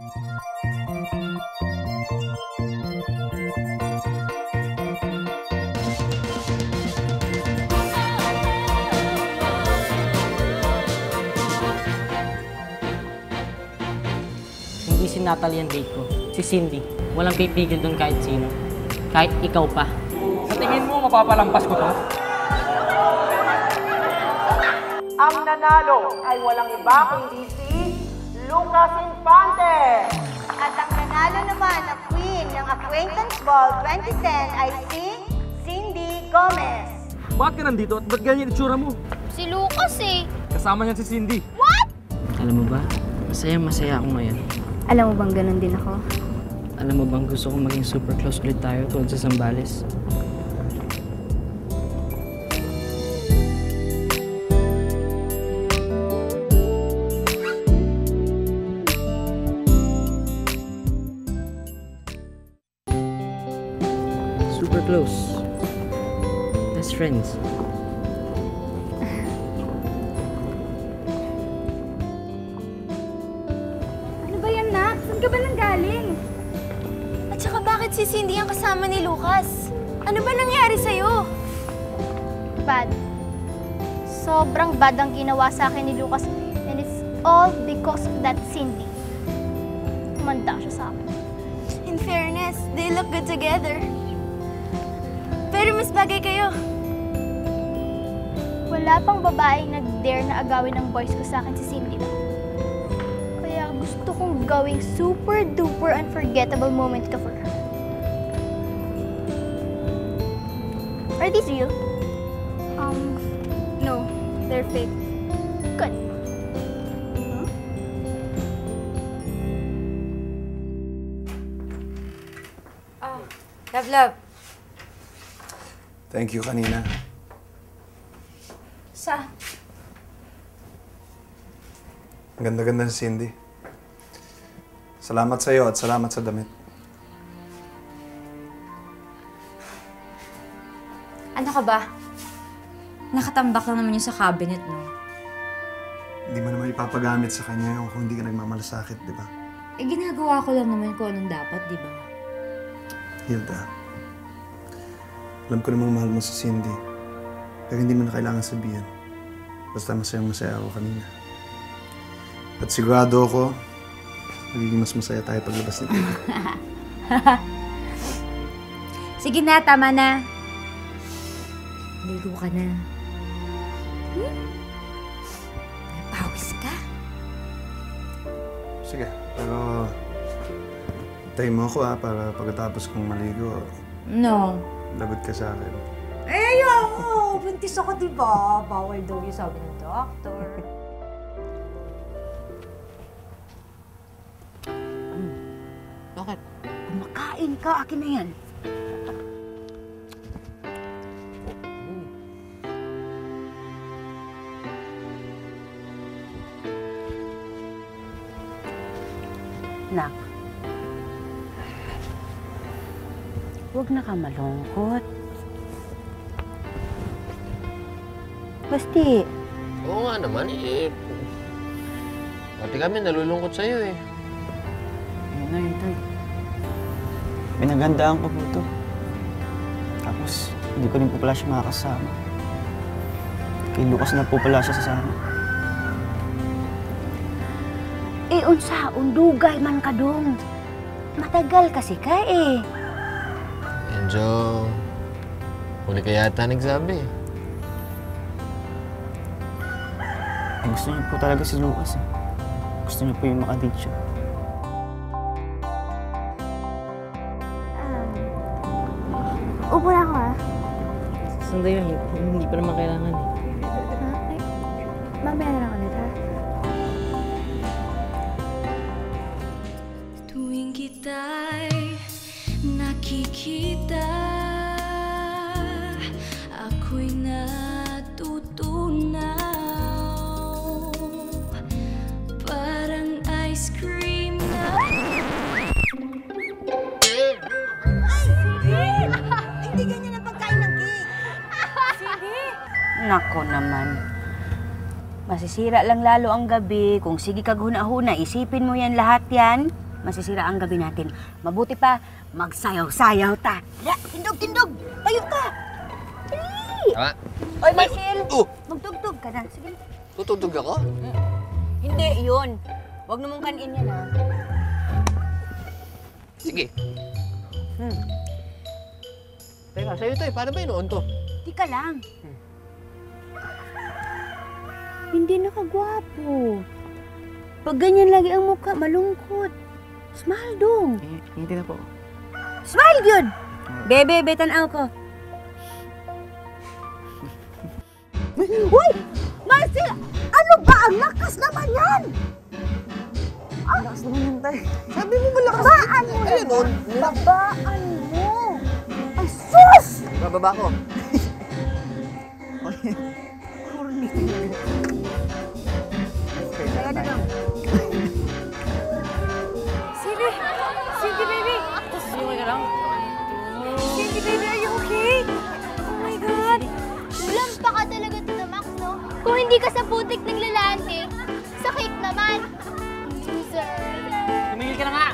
Hindi si Natalie ang date ko. Si Cindy. Walang pipigil doon kahit sino. Kahit ikaw pa. Sa tingin mo, mapapalampas ko to? Ang nanalo ay walang iba kundi si Lucas Infante. At ang nanalo naman na Queen ng Acquaintance Ball 2010 ay si Cindy Gomez. Bakit ka nandito at ba't ganyan itsura mo? Si Lucas eh. Kasama niya si Cindy. What? Alam mo ba? Masaya ako ngayon. Alam mo bang ganun din ako? Alam mo bang gusto kong maging super close ulit tayo tulad sa Zambales? Super close. Best friends. Ano ba yan, Nak? Saan ka ba nanggaling? At saka bakit si Cindy ang kasama ni Lucas? Ano ba nangyari sa'yo? Bad. Sobrang bad ang ginawa sa akin ni Lucas. And it's all because of that Cindy. Tumanda siya sa akin. In fairness, they look good together. Pero mas bagay kayo. Wala pang babaeng nag-dare na agawin ang boys ko sa akin si Cindy lang. Kaya gusto kong gawing super-duper unforgettable moment ka for her. Are these real? No. They're fake. Good. Love. Thank you kanina. Ang ganda-ganda ni Cindy. Salamat sa'yo at salamat sa damit. Ano ka ba? Nakatambak lang naman yun sa cabinet, no? Hindi mo naman ipapagamit sa kanya yung kung hindi ka nagmamalasakit, di ba? Eh, ginagawa ko lang naman kung anong dapat, di ba? Hilda, alam ko namang mahal mo si Cindy. Pero hindi mo na kailangan sabihin. Basta masayang-masaya ako kanina. At sigurado ako, magiging mas masaya tayo paglabas nito. Sige na, tama na. Ligo ka na. May pawis ka. Sige, pero tayo mo ako para pagkatapos kong maligo, No. lagot ka sa akin. Eh, ayoko! Buntis ako, diba? Bawal daw yung sabi ng doctor. Bakit? Kumakain ka, akin na yan. Nak, huwag na ka malungkot. Basti. Oo nga naman, eh. Pati kami nalulungkot sa'yo, eh. Ayun na yun, Tay. Pinagandaan ko po ito. Tapos, hindi ko rin po pala siya makakasama. Kay Lucas na po pala siya sasama. Eh, unsaon, dugay man ka dong. Matagal kasi ka eh. Medyo... huli ka yata nagsabi, eh. Ay, gusto niyo po talaga si Lucas eh. Gusto niyo po yung makadate siya. Upo na ako ah. Sandali yun, hindi pa naman kailangan eh. Mamaya na lang ulit ha. Tuwing kita'y nakikita, ako'y natutunaw. Parang ice cream na... Hindi ganyan ang pagkain ng cake. Nako naman. Masisira lang lalo ang gabi. Kung sige ka huna-huna, isipin mo yan lahat yan. masisira ang gabi natin. Mabuti pa, magsayaw-sayaw ta. Hala, tindog-tindog! Tayo ka! Dali! Tama. Oy, Marcel! Magtugtog ka na. Sige. Tutugtog ako? Hindi, yun. Huwag namang kanin yan, ha? Sige. Teka, sa'yo to eh. Paano ba yun to? Tika lang. Hindi nakagwapo. Pag ganyan lagi ang mukha, malungkot. Smile dong. Hindi na po. Smile yun! Bebe, tanaw ko. Uy! Marcel! Ano ba? Ang lakas naman yan! Ang lakas naman yan, tay. Sabi mo ba lakas? Babaan mo naman. Babaan mo. Ay, sus! Bababa ko. Corny. Kaya na lang. Cindy! Cindy, baby! Sino ka lang? Cindy, baby, are you okay? Oh my God! Lampa ka talaga to na Max, no? Kung hindi ka sa putik ng lalaki, sakit naman. Loser. Tumigil ka na nga!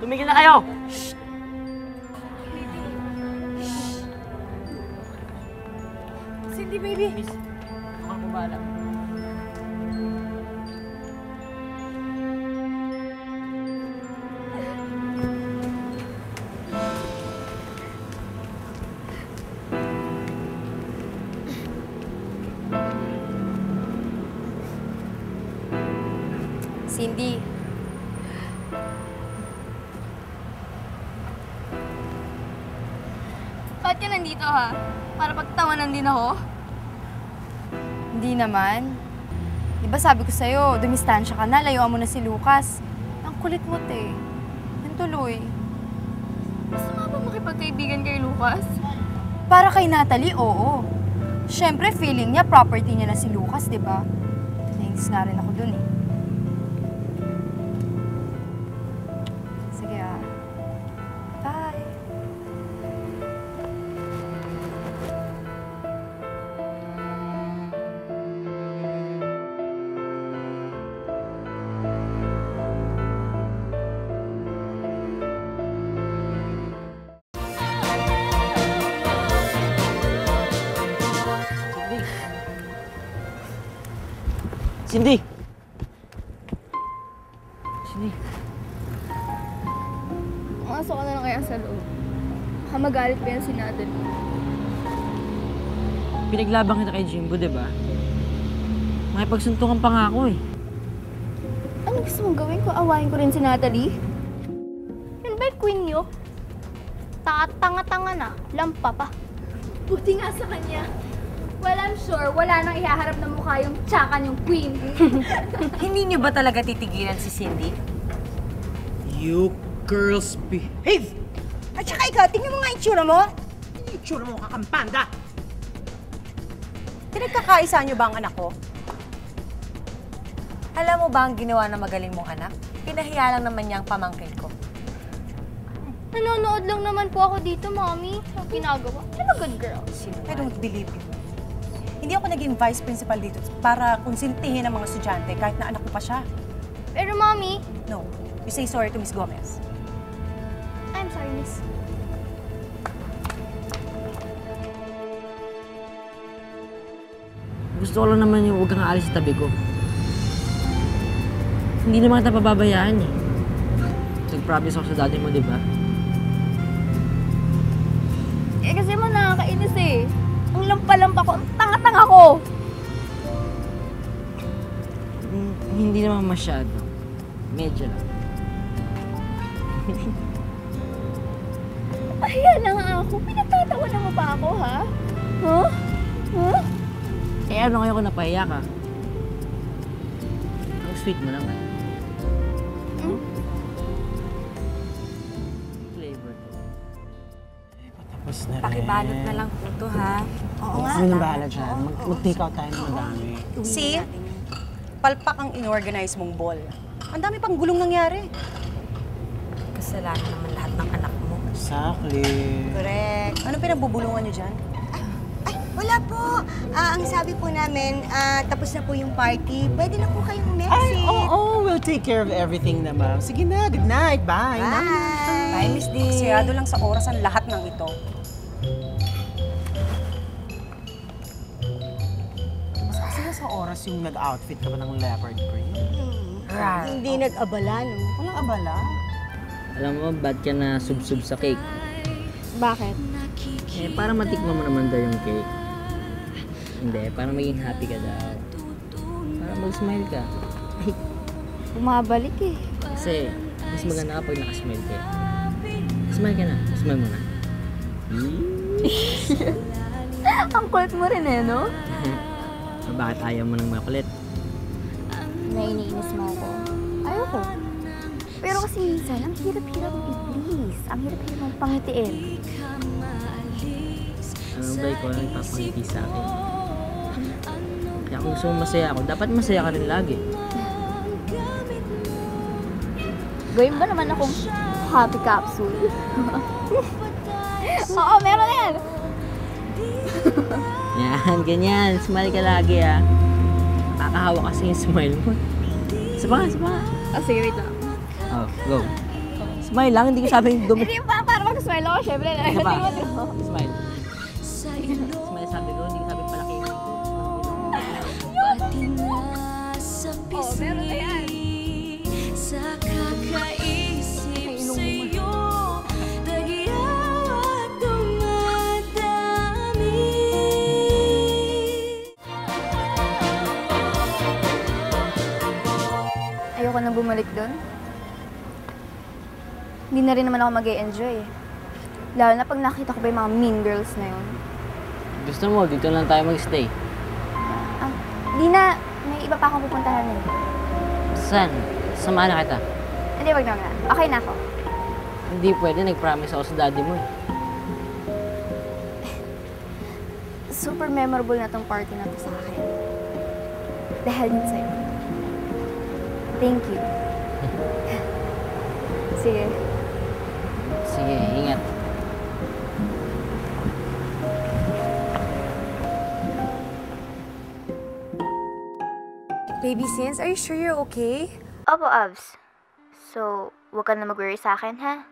Tumigil na kayo! Cindy, baby! Miss, ako na po bahala. Cindy. Ba't ka nandito, ha? Para pagtawanan din ako? Hindi naman. Di ba sabi ko sa'yo, dumistansya ka na, layuan mo na si Lucas. Ang kulit mo, te. Yan tuloy. Gusto nga ba makipagkaibigan kay Lucas? Para kay Natalie, oo. Siyempre, feeling niya, property niya na si Lucas, di ba? Nainis nga rin ako dun, eh. Sige, ah. Bye. Cindy! Cindy! Pumasok ka na lang kaya sa loob. Baka magalit pa yan si Natalie. Pinaglabang kita kay Jimbo, di ba? Makipagsuntukan pa nga ako eh. Ano gusto mong gawin ko? Awayin ko rin si Natalie? Yan ba yung queen niyo? Tanga-tanga na. Lampa pa. Buti nga sa kanya. Well, I'm sure wala nang ihaharap na mukha yung tsakan yung queen. Hindi niyo ba talaga titigilan si Cindy? You girls behave! At saka ikaw, tingnan mo nga itsura mo. Itsura mo, kakampanda! Pinagkakaisa niyo ba ang anak ko? Alam mo ba ang ginawa ng magaling mong anak? Pinahiya lang naman niya ang pamangkin ko. Nanonood lang naman po ako dito, Mommy. Ang ginagawa. I'm a good girl. I don't believe you. Hindi ako naging vice principal dito para konsintihin ang mga estudyante kahit na anak ko pa siya. Pero, Mommy... No. You say sorry to Miss Gomez. I'm sorry, Miss. Gusto ko lang naman yung huwag kang aalis sa tabi ko. Hindi naman kita pababayaan eh. Nag-promise ako sa daddy mo, di ba? Eh kasi mo nakakainis eh. Ang lampa-lampa ko, ang tanga-tanga ko. Hindi naman masyado. Medyo lang. Pahiya na nga ako. Pinagtatawanan mo pa ako, ha? Huh? Huh? Eh ano ngayon kung napahiya ka? Ang sweet mo naman. Flavor to. Tapos na rin. Pakibalot na lang po to, ha? Oo nga. Ano nang bahala dyan? Mag-take out tayo ng madami. See? Palpak ang inorganize mong ball. Ang dami pang gulong nangyari. Kasalanan naman lahat ng anak mo. Exactly. Correct. Anong pinagbubulungan niyo dyan? Wala po. Ang sabi po namin, tapos na po yung party. Pwede na po kayong umexit. Ay, oo, we'll take care of everything na, ma'am. Sige na, good night. Bye. Bye, Miss D. Sirado lang sa oras ang lahat ng ito. Mas kasi sa oras yung nag-outfit ka pa ng leopard print. Hindi nag-abala, no? Walang abala. Alam mo, bad ka na sub-sub sa cake. Bakit? Eh, para matikman mo naman daw yung cake. Hindi, para maging happy ka daw. Para mag-smile ka. Ay, Bumabalik eh. kasi, mas maganda kapag nakasmile ka. Smile ka na. Smile mo na. Ang kulit mo rin eh, no? Bakit ayaw mo ng makulit? Naiinis mo ako. Ayoko. Pero kasi minsan, ang hirap-hirap i-please. Ang hirap-hirap mong pangitiin. Ano ba ikaw lang ipapangiti sa akin? Kaya kung gusto mo masaya ako, dapat masaya ka rin lagi. Gawin ba naman akong happy capsule? Oo, meron yan! Yan, ganyan. Smile ka lagi ah. Nakakahawa kasi yung smile mo. Saba ka. Oh, sige, wait lang. Oh, go. Smile lang, hindi ko sabing Hindi pa, para mag-smile ako, syempre. Sige pa. Smile. Smile sabi ko, hindi ko sabing palaki yung Oh, meron na yan. Sa kakaisip sa'yo, nagyaw at dumadami. Ayoko nang bumalik doon. Hindi na rin naman ako mag-e-enjoy. Lalo na pag nakita ko pa yung mga mean girls na yun. Gusto mo, dito lang tayo mag-stay. Di na, may iba pa akong pupuntahan eh. Saan? Samahan na kita. Hindi, wag na. Okay na ako. Hindi pwede, nag-promise ako sa daddy mo eh. Super memorable na tong party na to sa akin. Dahil din sa'yo. Thank you. Sige. Sige, ingat. Baby Sins, are you sure you're okay? Opo, Abs. So, huwag ka na mag-worry sa akin, ha?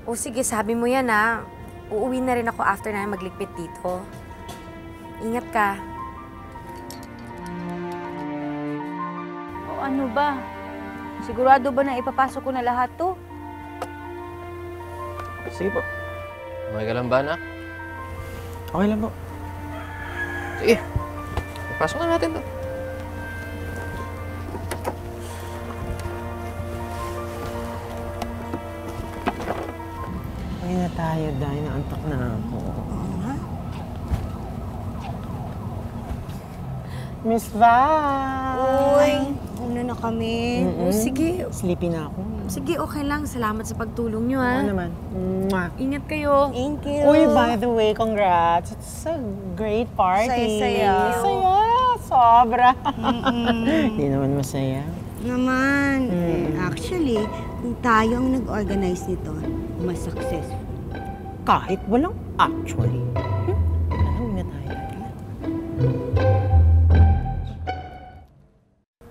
O sige, sabi mo yan ha. Uuwi na rin ako after na magligpit dito. Ingat ka. O ano ba? Sigurado ba na ipapasok ko na lahat to? Sige po. Okay ka lang ba, anak? Okay lang po. Sige. Ipasok na natin to. Uwi na tayo dahil naantok na ako. Miss Val! Uy, una na kami. Mm-mm. Sige. Sleepy na ako. Sige, okay lang. Salamat sa pagtulong nyo ha. Oo naman. Mwah. Ingat kayo. Thank you. Uy, by the way, congrats. It's a great party. Saya-saya. Saya, sobra. Hindi naman masaya. Naman. Actually, kung tayo ang nag-organize nito, mas successful. Kahit walang actually. Uwi na tayo.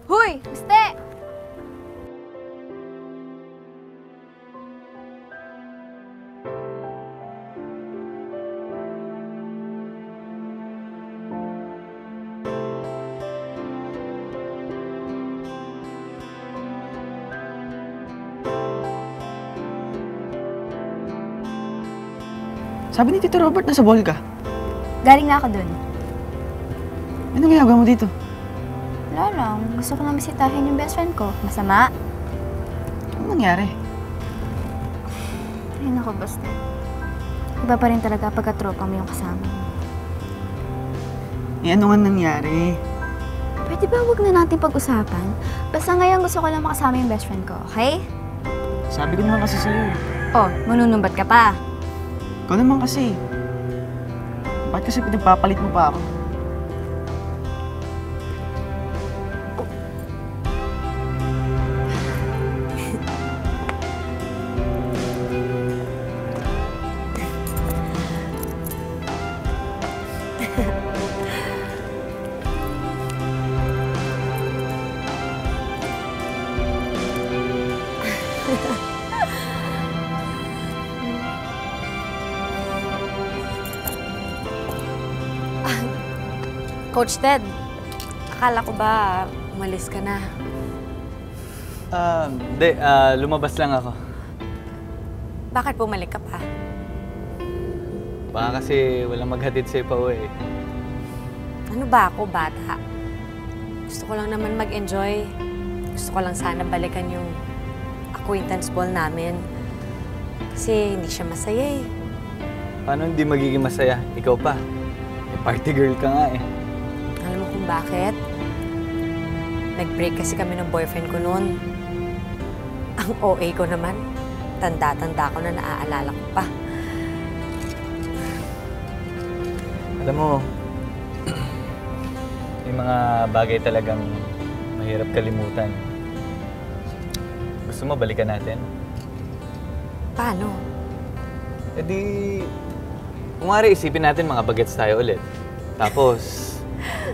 Huy! Guste! Sabi ni Tito Robert, nasa ball ka. Galing na ako dun. Anong ginagawa mo dito? Wala lang. Gusto ko na bisitahin yung best friend ko. Masama? Anong nangyari? Ay, naku, basta. Iba pa rin talaga pagka-tropa mo yung kasama mo. Eh, ano nga nangyari? Pwede ba huwag na natin pag-usapan? Basta ngayon gusto ko lang makasama yung best friend ko, okay? Sabi ko naman kasi sa'yo. Oh, manunumbat ka pa. Ikaw naman kasi. Bakit kasi pinagpapalit mo pa ako? Coach Ted, akala ko ba umalis ka na? Hindi. Lumabas lang ako. Bakit bumalik ka pa? Baka kasi walang maghatid sa'yo pa uwi. Ano ba ako, bata? Gusto ko lang naman mag-enjoy. Gusto ko lang sana balikan yung acquaintance ball namin. Kasi hindi siya masaya eh. Paano hindi magiging masaya? Ikaw pa. Party girl ka nga eh. Alam mo kung bakit? Nag-break kasi kami ng boyfriend ko noon. Ang OA ko naman. Tanda-tanda ko na naaalala ko pa. Alam mo, may mga bagay talagang mahirap kalimutan. Gusto mo balikan natin? Paano? E di, kung maaari isipin natin mga bagets tayo ulit. Tapos,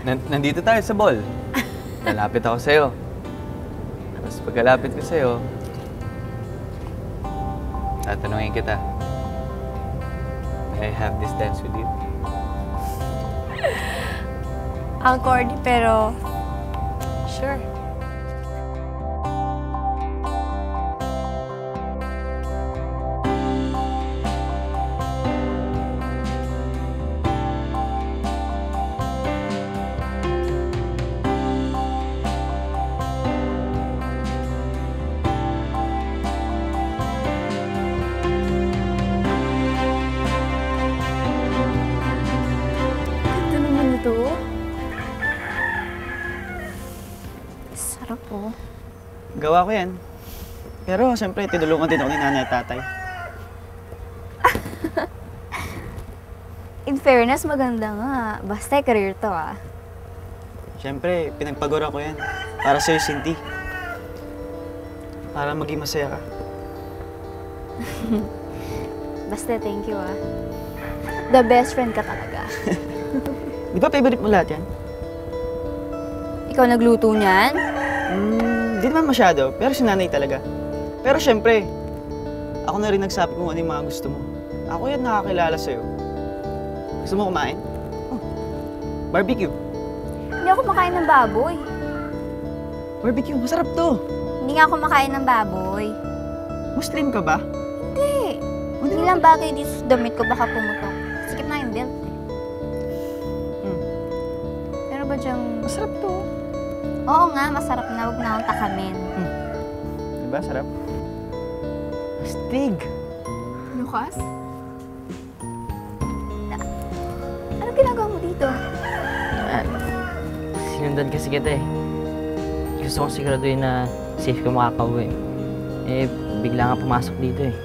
nandito tayo sa ball. Lalapit ako sa'yo. Tapos pagkalapit ko sa'yo, tatanungin kita, may I have this dance with you? Ang corny pero sure. Sarap po. Gawa ko yan. Pero siyempre, tinulungan din ako ni nanay at tatay. In fairness, maganda nga. Basta career to ah. Siyempre, pinagpagura ko yan. Para sa'yo, Cindy. Para maging masaya ka. Basta thank you ah. The best friend ka talaga. Di ba favorite mo lahat yan? Ikaw nagluto niyan? Di naman masyado, pero si nanay talaga. Pero siyempre, ako na rin nagsabi kung ano yung mga gusto mo. Ako yan nakakilala sa'yo. Gusto mo kumain? Oh, barbecue. Hindi ako makain ng baboy. Barbecue, masarap to. Hindi nga ako makain ng baboy. Muslim ka ba? Hindi. Hindi lang bagay dito sa damit ko baka pumutok. Sikip na yung belt eh. Pero ba dyang... Masarap to. Oo nga, masarap na. Huwag na akong takamin. Diba, sarap? Astig. Lucas? Anong ginagawa mo dito? Sinundan kasi kita eh. Gusto kong siguraduhin na safe ka makakauwi. Eh, bigla nga pumasok dito eh.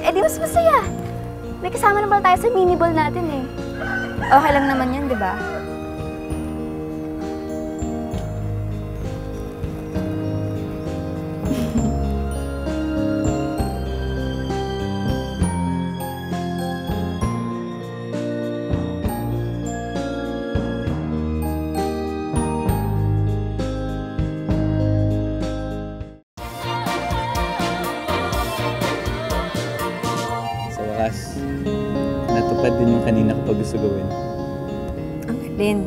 Eh di mas masaya. May kasama naman tayo sa mini-ball natin eh. Okay lang naman yan, di ba? Sa wakas, natupad din yung kanina ko pag gusto gawin. Ang galing.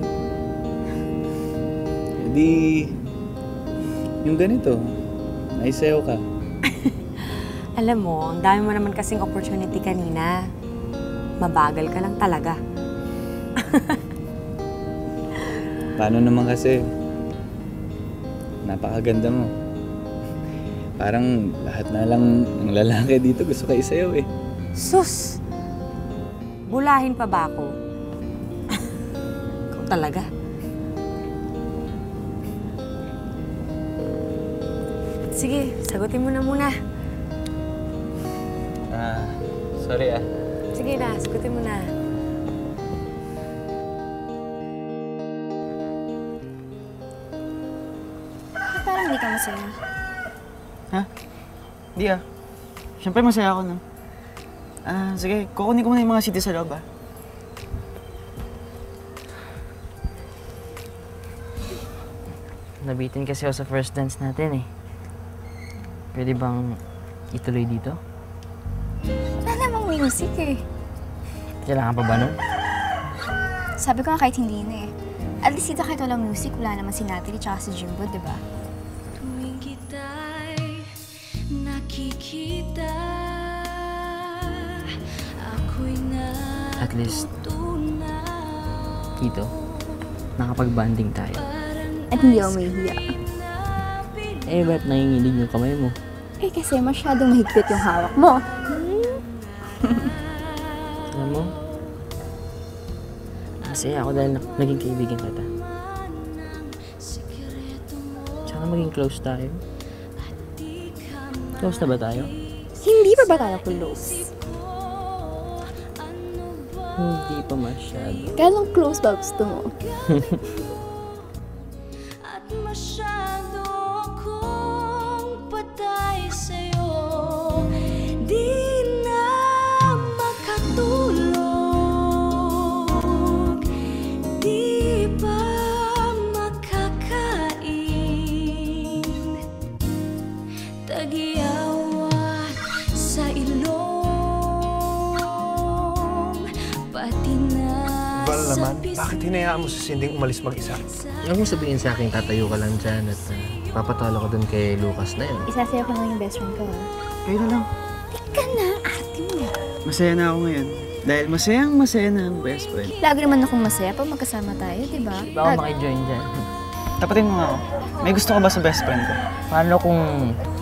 E di, yung ganito, naisayaw ka. Alam mo, ang dami mo naman kasing opportunity kanina. Mabagal ka lang talaga. Paano naman kasi? Napakaganda mo. Parang lahat na lang ng lalaki dito gusto ka isayaw eh. Sus! Bulahin pa ba ako? Ikaw talaga. Sige, sagutin mo na muna. Sorry ah. Sige na, sagutin mo na. Parang hindi ka masaya. Ha? Di ah. Siyempre masaya ako no. Sige, kukunin ko muna yung mga CD sa loob ah. Nabitin kasi ako sa first dance natin eh. Pwede bang ituloy dito? Wala namang music eh. Kailangan pa ba nun? Sabi ko nga kahit hindi na eh. At least dito kahit walang music, wala naman si Natalie tsaka si Jimbo, di ba? Tuwing kita'y nakikita, ako'y At least, dito, nakapag-banding tayo. At hindi ako mahihiya. Eh, ba't nanginginig yung kamay mo? Eh, kasi masyadong mahigpit yung hawak mo. Alam mo, masaya ako dahil naging kaibigan kita. Tsaka maging close tayo. Close na ba tayo? Hindi pa ba tayo close? Hindi pa masyado. Kailang close ba gusto mo? at masyado akong patay sa'yo. Di na makatulog, di pa makakain, tag-iawat sa ilong, pati na Val naman, bakit hinayaan mo si Cindy umalis mag-isa? Huwag mo sabihin sa akin, tatayo ka lang dyan at papatalo ko dun kay Lucas na yun. Isasayaw ko lang yung best friend ko, ha? Kayo na lang. Teka na, ate mo. Masaya na ako ngayon. Dahil masaya na ang best friend. Lagi naman akong masaya pag magkasama tayo, di ba? Di ba ako makijoin dyan? Tapatin mo nga ako. May gusto ka ba sa best friend ko? Paano kung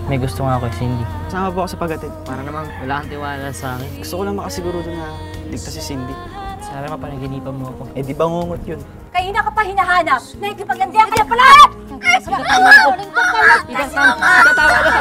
may gusto nga ako kay Cindy? Sama po ako sa paghatid. Para namang wala kang tiwala sa akin. Gusto ko lang makasiguro doon na ligtas si Cindy. Sana mapanaginipan mo ako. Eh di bangungot yun. Kanina ka pa hinahanap. Nakikipaglandian ka na pala! Itatawa lang!